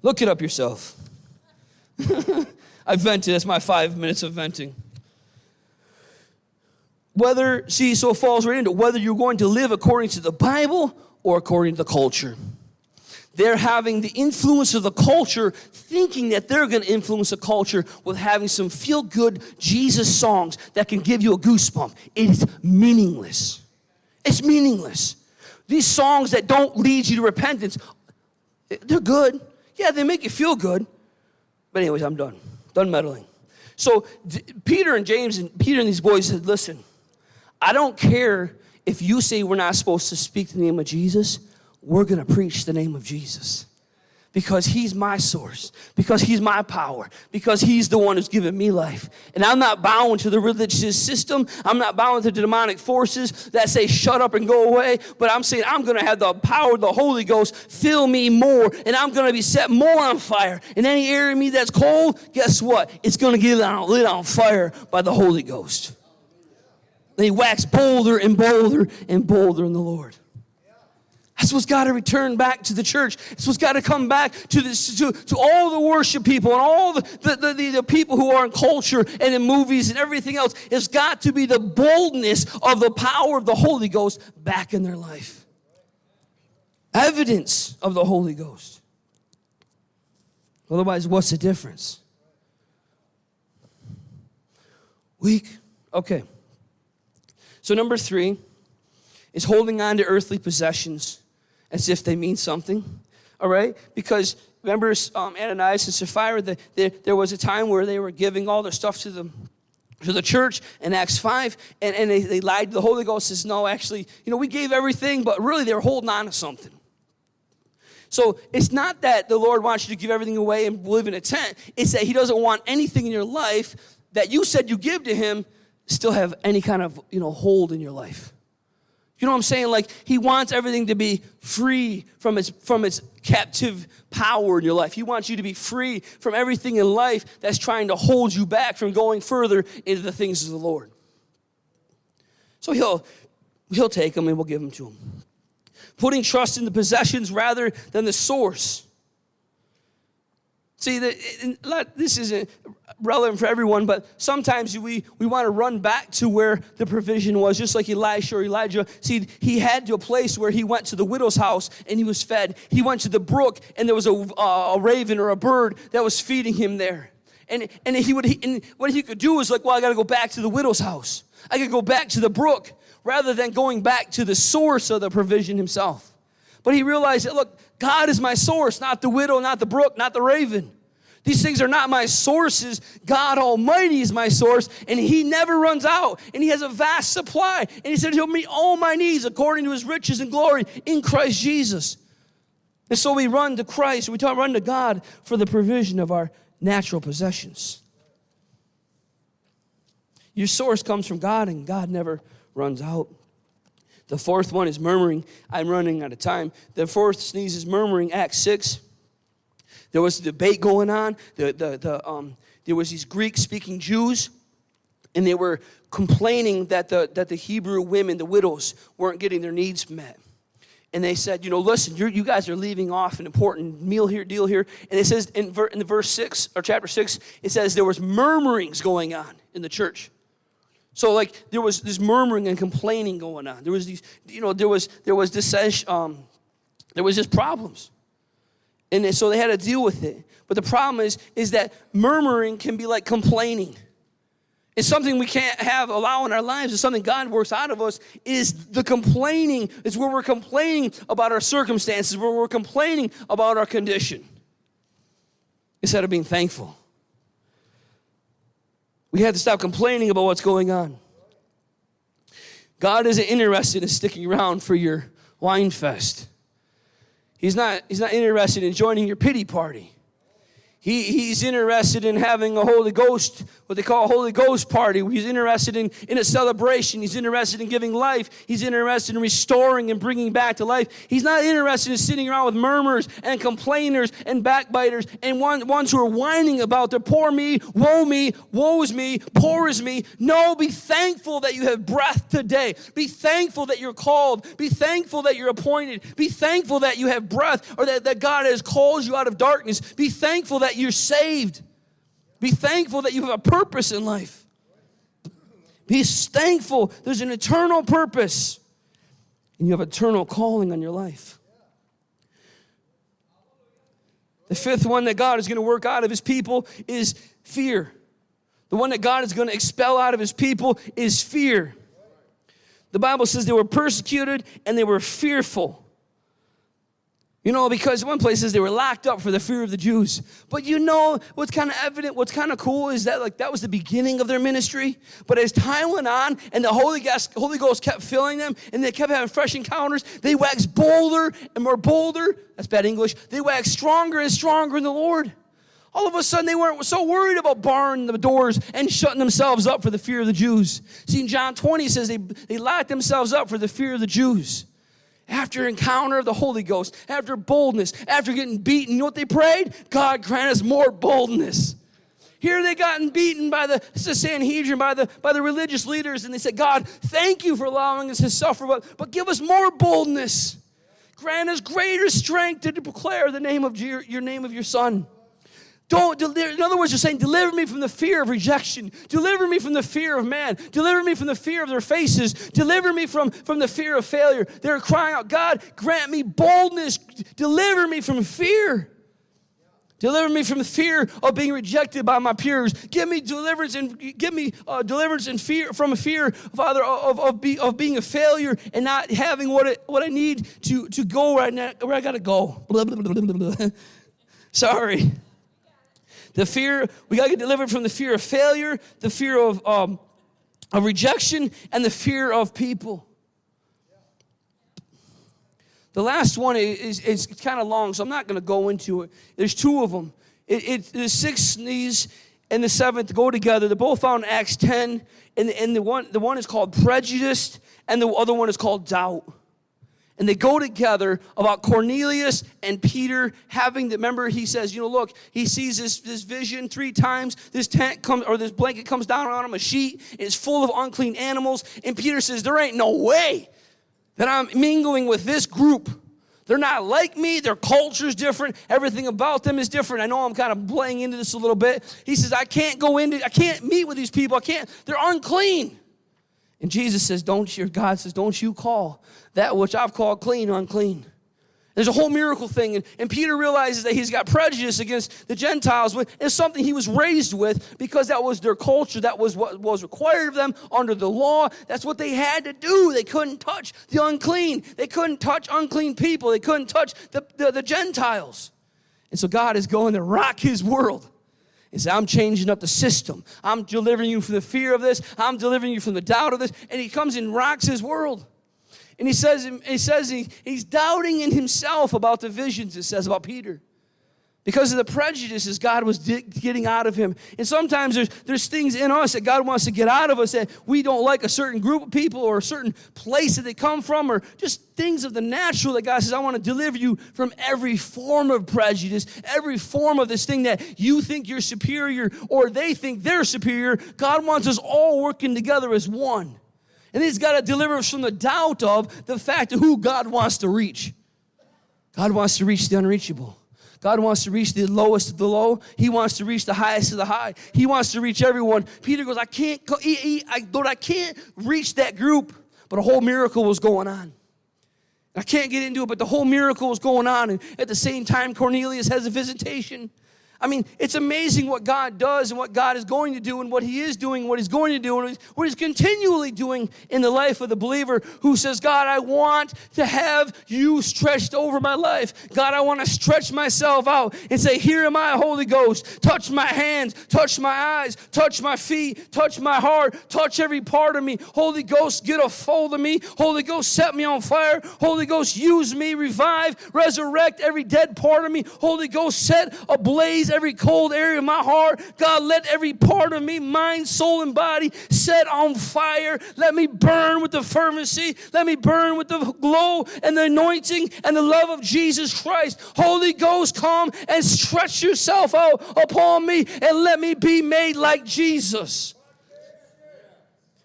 Look it up yourself. I vented. That's my 5 minutes of venting. So it falls right into whether you're going to live according to the Bible or according to the culture. They're having the influence of the culture, thinking that they're going to influence the culture with having some feel-good Jesus songs that can give you a goosebump. It is meaningless. It's meaningless. These songs that don't lead you to repentance, they're good. Yeah, they make you feel good. But anyways, I'm done. Done meddling. So Peter and James and Peter and these boys said, listen, I don't care if you say we're not supposed to speak the name of Jesus, we're going to preach the name of Jesus. Because he's my source, because he's my power, because he's the one who's given me life. And I'm not bound to the religious system. I'm not bound to the demonic forces that say shut up and go away. But I'm saying I'm going to have the power of the Holy Ghost fill me more. And I'm going to be set more on fire. In any area of me that's cold, guess what? It's going to get lit on fire by the Holy Ghost. They wax bolder and bolder and bolder in the Lord. That's what's got to return back to the church. It's what's got to come back to this, to all the worship people and all the people who are in culture and in movies and everything else. It's got to be the boldness of the power of the Holy Ghost back in their life. Evidence of the Holy Ghost. Otherwise, what's the difference? Weak. Okay. So number 3 is holding on to earthly possessions as if they mean something, all right? Because remember Ananias and Sapphira, there was a time where they were giving all their stuff to the church in Acts 5, and they lied to the Holy Ghost, says, no, actually, we gave everything, but really they were holding on to something. So it's not that the Lord wants you to give everything away and live in a tent. It's that he doesn't want anything in your life that you said you give to him still have any kind of, hold in your life. You know what I'm saying? Like, he wants everything to be free from its captive power in your life. He wants you to be free from everything in life that's trying to hold you back from going further into the things of the Lord. So he'll take them and we'll give them to him. Putting trust in the possessions rather than the source. See, this isn't relevant for everyone, but sometimes we want to run back to where the provision was, just like Elisha or Elijah. See, he had to a place where he went to the widow's house and he was fed. He went to the brook and there was a raven or a bird that was feeding him there. And what he could do was like, well, I got to go back to the widow's house. I could go back to the brook rather than going back to the source of the provision himself. But he realized that, look, God is my source, not the widow, not the brook, not the raven. These things are not my sources. God Almighty is my source, and he never runs out, and he has a vast supply. And he said he'll meet all my needs according to his riches and glory in Christ Jesus. And so we run to Christ, run to God for the provision of our natural possessions. Your source comes from God, and God never runs out. The 4th one is murmuring. I'm running out of time. The 4th sneeze is murmuring. Acts 6. There was a debate going on. There was these Greek-speaking Jews, and they were complaining that the Hebrew women, the widows, weren't getting their needs met. And they said, listen, you guys are leaving off an important deal here. And it says in the verse 6 or chapter 6, it says there was murmurings going on in the church. So like there was this murmuring and complaining going on. There was these, there was just problems. And so they had to deal with it. But the problem is that murmuring can be like complaining. It's something we can't allow in our lives. It's something God works out of us, is the complaining. It's where we're complaining about our circumstances, where we're complaining about our condition, instead of being thankful. We have to stop complaining about what's going on. God isn't interested in sticking around for your wine fest. He's not interested in joining your pity party. He's interested in having a Holy Ghost, what they call a Holy Ghost party. He's interested in a celebration. He's interested in giving life. He's interested in restoring and bringing back to life. He's not interested in sitting around with murmurers and complainers and backbiters and ones who are whining about their poor me, woe is me, poor is me. No, be thankful that you have breath today. Be thankful that you're called. Be thankful that you're appointed. Be thankful that you have breath, or that God has called you out of darkness. Be thankful that you're saved. Be thankful that you have a purpose in life. Be thankful there's an eternal purpose and you have eternal calling on your life. The 5th one that God is going to work out of his people is fear. The one that God is going to expel out of his people is fear. The Bible says they were persecuted and they were fearful. You know, because one place says they were locked up for the fear of the Jews. But you know what's kind of evident, what's kind of cool is that that was the beginning of their ministry. But as time went on and the Holy Ghost kept filling them and they kept having fresh encounters, they waxed bolder and more bolder. That's bad English. They waxed stronger and stronger in the Lord. All of a sudden, they weren't so worried about barring the doors and shutting themselves up for the fear of the Jews. See, in John 20, it says they locked themselves up for the fear of the Jews. After encounter of the Holy Ghost, after boldness, after getting beaten, you know what they prayed? God grant us more boldness. Here they gotten beaten by the Sanhedrin, by the religious leaders, and they said, God, thank you for allowing us to suffer, but give us more boldness. Grant us greater strength to declare the name of your name of your Son. In other words, you're saying, deliver me from the fear of rejection. Deliver me from the fear of man. Deliver me from the fear of their faces. Deliver me from the fear of failure. They're crying out, God, grant me boldness. Deliver me from fear. Deliver me from the fear of being rejected by my peers. Give me deliverance and fear from a fear, Father, of being a failure and not having what I need to go right now, where I got to go. Blah, blah, blah, blah, blah. Sorry. The fear, we got to get delivered from the fear of failure, the fear of rejection, and the fear of people. The last one is kind of long, so I'm not going to go into it. There's two of them. The sixth and the seventh go together. They're both found in Acts 10, and the one is called prejudice, and the other one is called doubt. And they go together about Cornelius and Peter having remember he says, look, he sees this vision 3 times. This tent comes, or this blanket comes down on him, a sheet. It's full of unclean animals. And Peter says, there ain't no way that I'm mingling with this group. They're not like me. Their culture's different. Everything about them is different. I know I'm kind of playing into this a little bit. He says, I can't meet with these people. They're unclean. And Jesus says, God says, don't you call that which I've called clean unclean. There's a whole miracle thing. And Peter realizes that he's got prejudice against the Gentiles. It's something he was raised with because that was their culture. That was what was required of them under the law. That's what they had to do. They couldn't touch the unclean. They couldn't touch unclean people. They couldn't touch the Gentiles. And so God is going to rock his world. He said, I'm changing up the system. I'm delivering you from the fear of this. I'm delivering you from the doubt of this. And he comes and rocks his world. And he says he's doubting in himself about the visions, it says about Peter. Because of the prejudices God was getting out of him. And sometimes there's things in us that God wants to get out of us that we don't like a certain group of people or a certain place that they come from or just things of the natural that God says, I want to deliver you from every form of prejudice, every form of this thing that you think you're superior or they think they're superior. God wants us all working together as one. And he's got to deliver us from the doubt of the fact of who God wants to reach. God wants to reach the unreachable. God wants to reach the lowest of the low. He wants to reach the highest of the high. He wants to reach everyone. Peter goes, I can't reach that group. But a whole miracle was going on. I can't get into it, but the whole miracle was going on. And at the same time, Cornelius has a visitation. I mean, it's amazing what God does and what God is going to do and what he is doing, what he's going to do, and what he's continually doing in the life of the believer who says, God, I want to have you stretched over my life. God, I want to stretch myself out and say, here am I, Holy Ghost. Touch my hands, touch my eyes, touch my feet, touch my heart, touch every part of me. Holy Ghost, get a fold of me. Holy Ghost, set me on fire. Holy Ghost, use me, revive, resurrect every dead part of me. Holy Ghost, set ablaze every cold area of my heart. God, let every part of me, mind, soul, and body set on fire. Let me burn with the fervency. Let me burn with the glow and the anointing and the love of Jesus Christ. Holy Ghost, come and stretch yourself out upon me and let me be made like Jesus.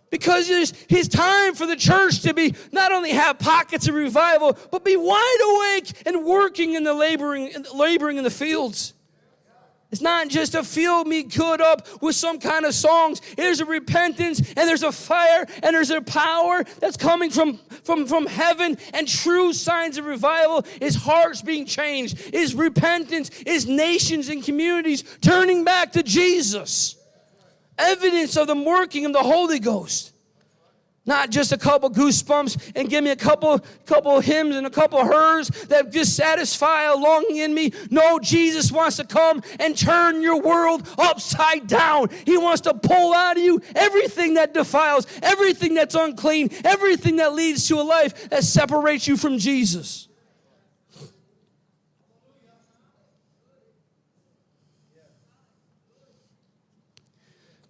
Because it's time for the church to be not only have pockets of revival, but be wide awake and working in the laboring in the fields. It's not just to fill me good up with some kind of songs. There's a repentance, and there's a fire, and there's a power that's coming from heaven, and true signs of revival is hearts being changed, is repentance, is nations and communities turning back to Jesus. Evidence of the working of the Holy Ghost. Not just a couple goosebumps and give me a couple hymns and a couple hers that just satisfy a longing in me. No, Jesus wants to come and turn your world upside down. He wants to pull out of you everything that defiles, everything that's unclean, everything that leads to a life that separates you from Jesus.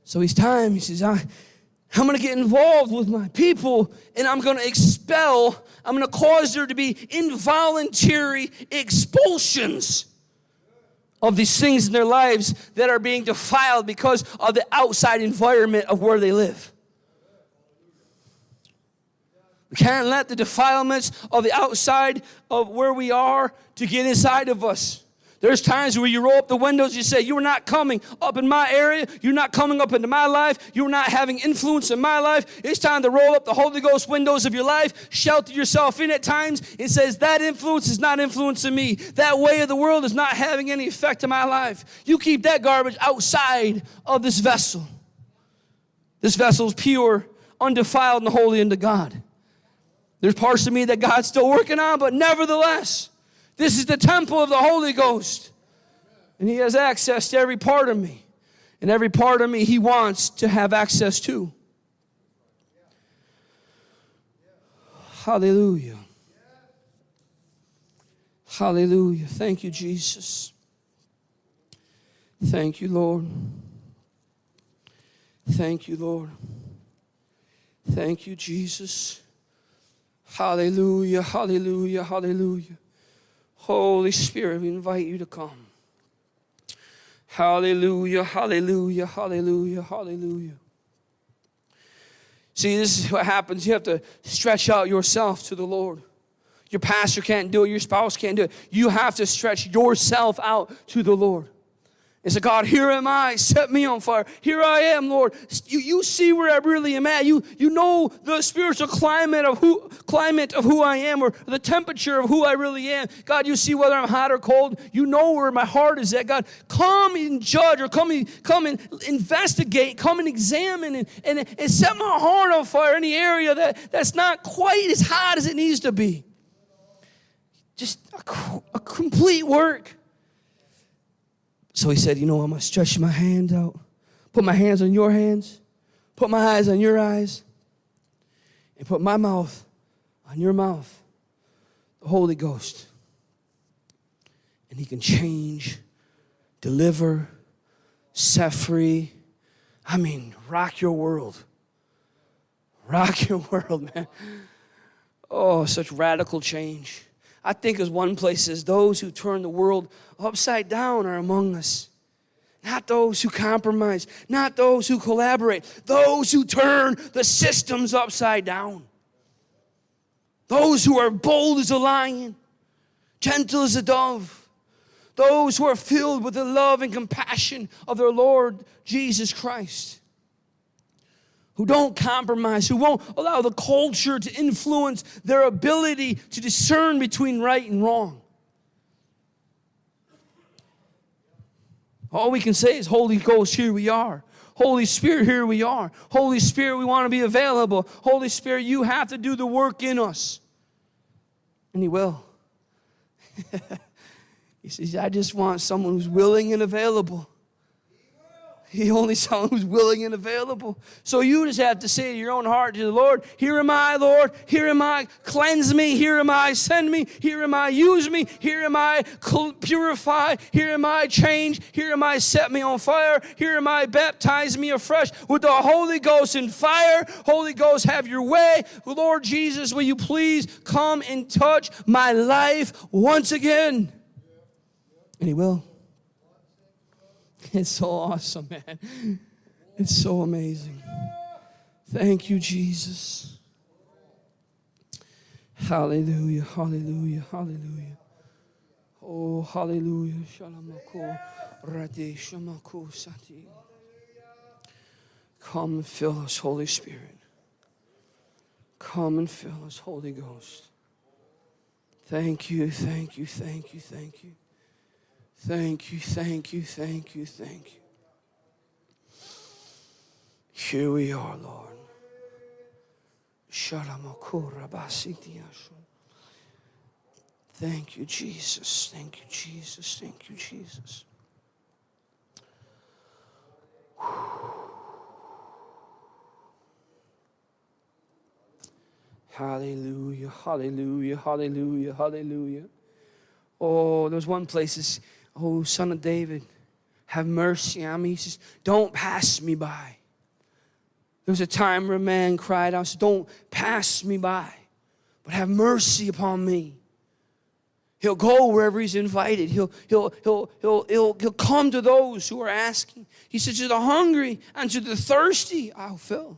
So it's time, he says, I'm going to get involved with my people, and I'm going to expel, I'm going to cause there to be involuntary expulsions of these things in their lives that are being defiled because of the outside environment of where they live. We can't let the defilements of the outside of where we are to get inside of us. There's times where you roll up the windows, you say, you are not coming up in my area. You're not coming up into my life. You're not having influence in my life. It's time to roll up the Holy Ghost windows of your life, shelter yourself in at times. It says that influence is not influencing me. That way of the world is not having any effect in my life. You keep that garbage outside of this vessel. This vessel is pure, undefiled, and holy unto God. There's parts of me that God's still working on, but nevertheless, this is the temple of the Holy Ghost. And he has access to every part of me. And every part of me he wants to have access to. Hallelujah. Hallelujah. Thank you, Jesus. Thank you, Lord. Thank you, Lord. Thank you, Jesus. Hallelujah, hallelujah, hallelujah. Holy Spirit, we invite you to come. Hallelujah, hallelujah, hallelujah, hallelujah. See, this is what happens. You have to stretch out yourself to the Lord. Your pastor can't do it. Your spouse can't do it. You have to stretch yourself out to the Lord. And say, God, here am I. Set me on fire. Here I am, Lord. You see where I really am at. You know the spiritual climate of who I am, or the temperature of who I really am. God, you see whether I'm hot or cold. You know where my heart is at. God, come and judge, or come and investigate. Come and examine and set my heart on fire in the area that's not quite as hot as it needs to be. Just a complete work. So he said, I'm going to stretch my hands out, put my hands on your hands, put my eyes on your eyes, and put my mouth on your mouth, the Holy Ghost. And he can change, deliver, set free. Rock your world. Rock your world, man. Oh, such radical change. I think as one place says, those who turn the world upside down are among us. Not those who compromise, not those who collaborate, those who turn the systems upside down. Those who are bold as a lion, gentle as a dove. Those who are filled with the love and compassion of their Lord Jesus Christ. Who don't compromise, who won't allow the culture to influence their ability to discern between right and wrong. All we can say is, Holy Ghost, here we are. Holy Spirit, here we are. Holy Spirit, we want to be available. Holy Spirit, you have to do the work in us. And he will. He says, I just want someone who's willing and available. He only someone who's willing and available. So you just have to say to your own heart, to the Lord, here am I, Lord. Here am I. Cleanse me. Here am I. Send me. Here am I. Use me. Here am I. Purify. Here am I. Change. Here am I. Set me on fire. Here am I. Baptize me afresh with the Holy Ghost and fire. Holy Ghost, have your way. Lord Jesus, will you please come and touch my life once again? And he will. It's so awesome, man. It's so amazing. Thank you, Jesus. Hallelujah, hallelujah, hallelujah. Oh, hallelujah. Come and fill us, Holy Spirit. Come and fill us, Holy Ghost. Thank you, thank you, thank you, thank you. Thank you, thank you, thank you, thank you. Here we are, Lord. Thank you, Jesus. Thank you, Jesus. Thank you, Jesus. Hallelujah, hallelujah, hallelujah, hallelujah. Oh, there's one place, oh, Son of David, have mercy on me. He says, don't pass me by. There was a time where a man cried out, don't pass me by, but have mercy upon me. He'll go wherever he's invited. He'll come to those who are asking. He says, to the hungry and to the thirsty, I'll fill.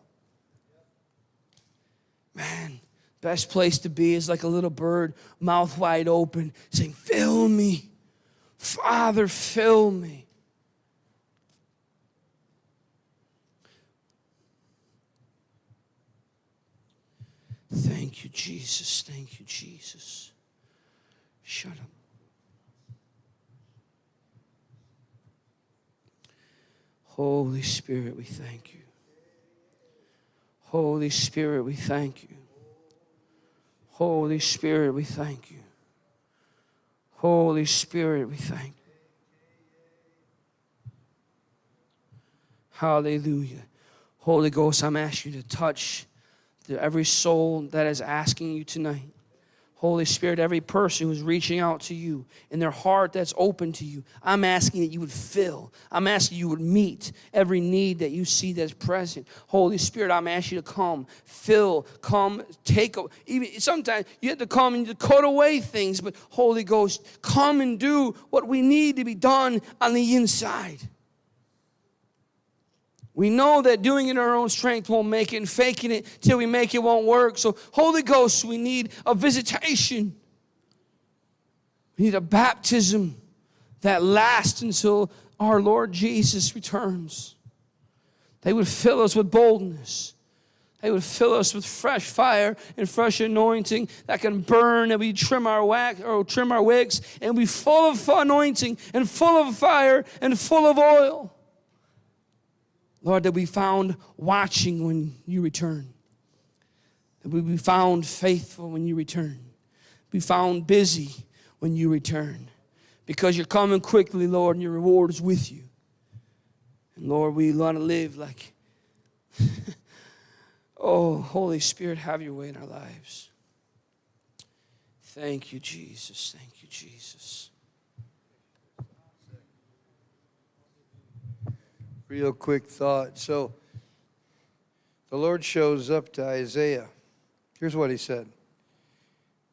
Man, best place to be is like a little bird, mouth wide open, saying, fill me. Father, fill me. Thank you, Jesus. Thank you, Jesus. Shut up. Holy Spirit, we thank you. Holy Spirit, we thank you. Holy Spirit, we thank you. Holy Spirit, we thank you. Hallelujah. Holy Ghost, I'm asking you to touch every soul that is asking you tonight. Holy Spirit, every person who's reaching out to you in their heart that's open to you, I'm asking that you would fill. I'm asking you would meet every need that you see that's present. Holy Spirit, I'm asking you to come, fill, come, take. Even sometimes you have to come and to cut away things, but Holy Ghost, come and do what we need to be done on the inside. We know that doing it in our own strength won't make it, and faking it till we make it won't work. So, Holy Ghost, we need a visitation. We need a baptism that lasts until our Lord Jesus returns. They would fill us with boldness. They would fill us with fresh fire and fresh anointing that can burn, and we trim our wicks, and be full of anointing and full of fire and full of oil. Lord, that we found watching when you return. That we be found faithful when you return. Be found busy when you return. Because you're coming quickly, Lord, and your reward is with you. And Lord, we want to live like, oh, Holy Spirit, have your way in our lives. Thank you, Jesus. Thank you, Jesus. Real quick thought. So the Lord shows up to Isaiah. Here's what he said.